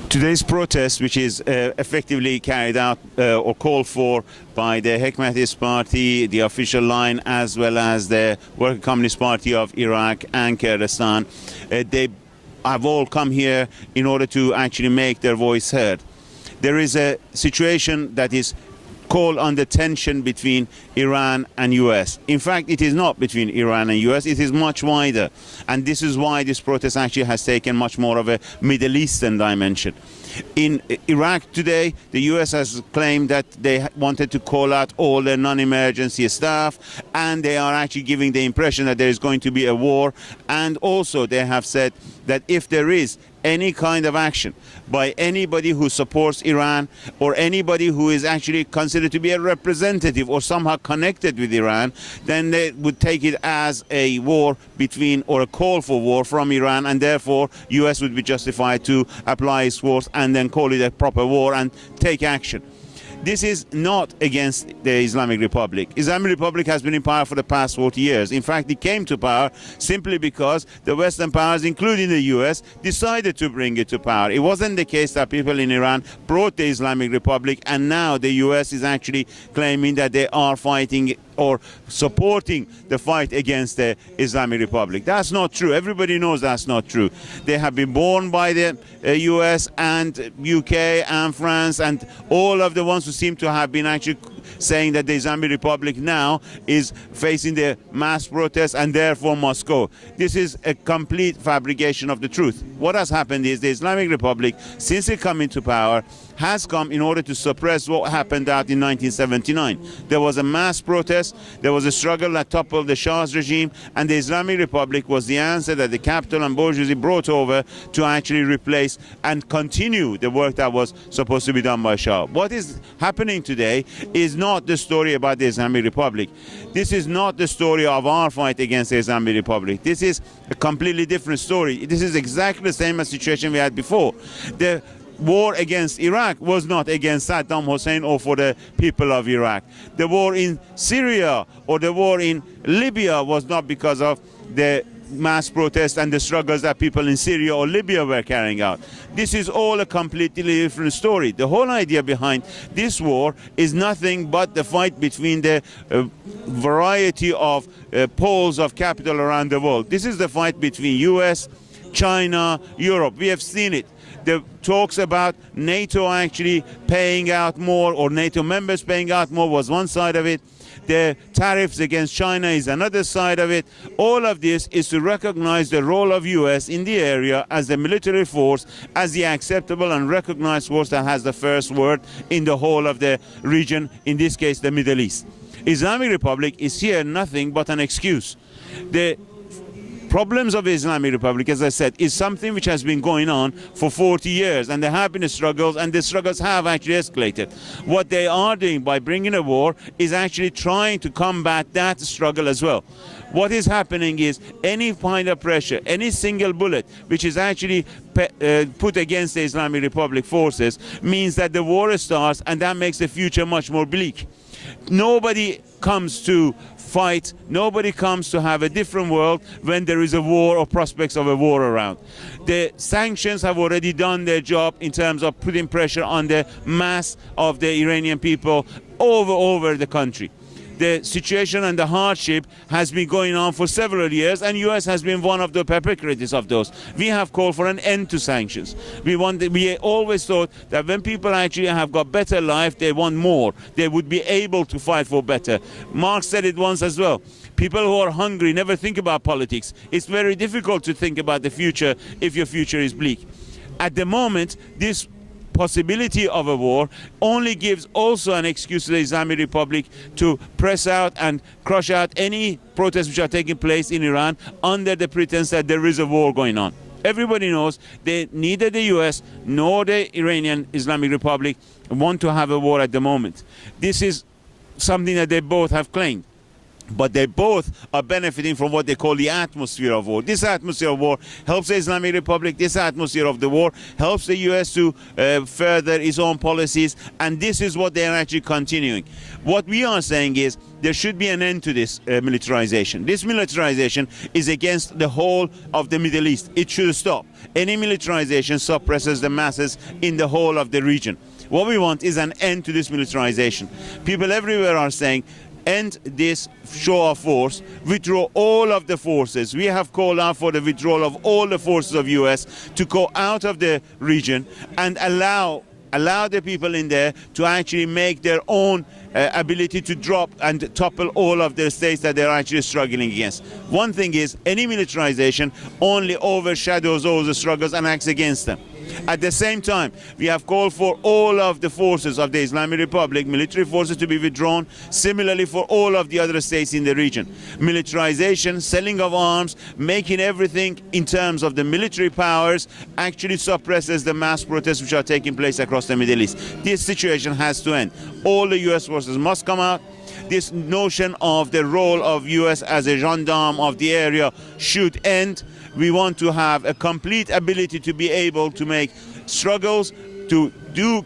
Today's protest, which is effectively carried out or called for by the Hekmatist Party, the Official Line, as well as the Worker Communist Party of Iraq and Kurdistan, they have all come here in order to actually make their voice heard. There is a situation that is called under tension between Iran and US. In fact, it is not between Iran and US, it is much wider. And this is why this protest actually has taken much more of a Middle Eastern dimension. In Iraq today, the US has claimed that they wanted to call out all their non-emergency staff, and they are actually giving the impression that there is going to be a war. And also they have said that if there is any kind of action by anybody who supports Iran or anybody who is actually considered to be a representative or somehow connected with Iran, then they would take it as a war between, or a call for war from Iran, and therefore US would be justified to apply its force and then call it a proper war and take action. This is not against the Islamic Republic. Islamic Republic has been in power for the past 40 years. In fact, it came to power simply because the Western powers, including the US, decided to bring it to power. It wasn't the case that people in Iran brought the Islamic Republic, and now the US is actually claiming that they are fighting or supporting the fight against the Islamic Republic. That's not true. Everybody knows that's not true. They have been borne by the US and UK and France and all of the ones who seem to have been actually saying that the Islamic Republic now is facing the mass protests and therefore must go. This is a complete fabrication of the truth. What has happened is the Islamic Republic, since it came into power, has come in order to suppress what happened out in 1979. There was a mass protest, there was a struggle that toppled the Shah's regime, and the Islamic Republic was the answer that the capital and bourgeoisie brought over to actually replace and continue the work that was supposed to be done by Shah. What is happening today is not the story about the Islamic Republic. This is not the story of our fight against the Islamic Republic. This is a completely different story. This is exactly the same as the situation we had before. The war against Iraq was not against Saddam Hussein or for the people of Iraq. The war in Syria or the war in Libya was not because of the mass protests and the struggles that people in Syria or Libya were carrying out. This is all a completely different story. The whole idea behind this war is nothing but the fight between the variety of poles of capital around the world. This is the fight between US, China, Europe. We have seen it. The talks about NATO actually paying out more, or NATO members paying out more, was one side of it. The tariffs against China is another side of it. All of this is to recognize the role of US in the area as the military force, as the acceptable and recognized force that has the first word in the whole of the region, in this case the Middle East. Islamic Republic is here nothing but an excuse. The problems of the Islamic Republic, as I said, is something which has been going on for 40 years, and there have been struggles, and the struggles have actually escalated. What they are doing by bringing a war is actually trying to combat that struggle as well. What is happening is any kind of pressure, any single bullet which is actually put against the Islamic Republic forces means that the war starts, and that makes the future much more bleak. Nobody comes to fight, nobody comes to have a different world when there is a war or prospects of a war around. The sanctions have already done their job in terms of putting pressure on the mass of the Iranian people over the country. The situation and the hardship has been going on for several years, and US has been one of the perpetrators of those. We have called for an end to sanctions. We always thought that when people actually have got better life, they want more. They would be able to fight for better. Marx said it once as well. People who are hungry never think about politics. It's very difficult to think about the future if your future is bleak. At the moment, this possibility of a war only gives also an excuse to the Islamic Republic to press out and crush out any protests which are taking place in Iran under the pretense that there is a war going on. Everybody knows that neither the US nor the Iranian Islamic Republic want to have a war at the moment. This is something that they both have claimed. but they both are benefiting from what they call the atmosphere of war. This atmosphere of war helps the Islamic Republic. This atmosphere of the war helps the US to further its own policies, and this is what they are actually continuing. What we are saying is there should be an end to this militarization. This militarization is against the whole of the Middle East. It should stop. Any militarization suppresses the masses in the whole of the region. What we want is an end to this militarization. People everywhere are saying, end this show of force, withdraw all of the forces. We have called out for the withdrawal of all the forces of US to go out of the region and allow the people in there to actually make their own ability to drop and topple all of the states that they're actually struggling against. One thing is, any militarization only overshadows all the struggles and acts against them. At the same time, we have called for all of the forces of the Islamic Republic, military forces, to be withdrawn, similarly for all of the other states in the region. Militarization, selling of arms, making everything in terms of the military powers actually suppresses the mass protests which are taking place across the Middle East. This situation has to end. All the US forces must come out. This notion of the role of US as a gendarme of the area should end. We want to have a complete ability to be able to make struggles, to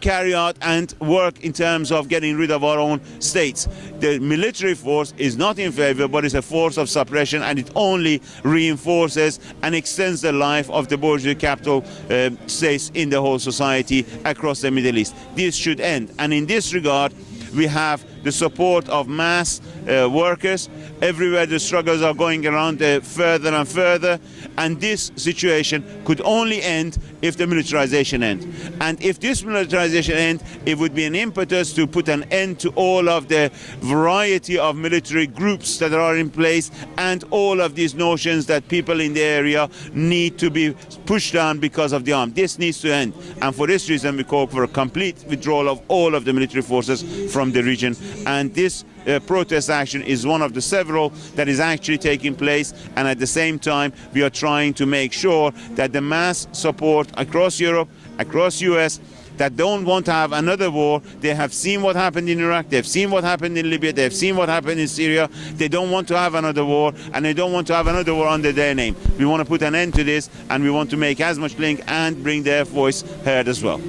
carry out and work in terms of getting rid of our own states. The military force is not in favor, but it's a force of suppression, and it only reinforces and extends the life of the bourgeois capital states in the whole society across the Middle East. This should end, and in this regard, we have the support of mass workers. Everywhere the struggles are going around further and further, and this situation could only end if the militarization ends. And if this militarization ends, it would be an impetus to put an end to all of the variety of military groups that are in place and all of these notions that people in the area need to be pushed down because of the arm. This needs to end, and for this reason we call for a complete withdrawal of all of the military forces from the region. And this protest action is one of the several that is actually taking place, and at the same time we are trying to make sure that the mass support across Europe, across US, that don't want to have another war. They have seen what happened in Iraq, they've seen what happened in Libya, they've seen what happened in Syria. They don't want to have another war, and they don't want to have another war under their name. We want to put an end to this, and we want to make as much link and bring their voice heard as well.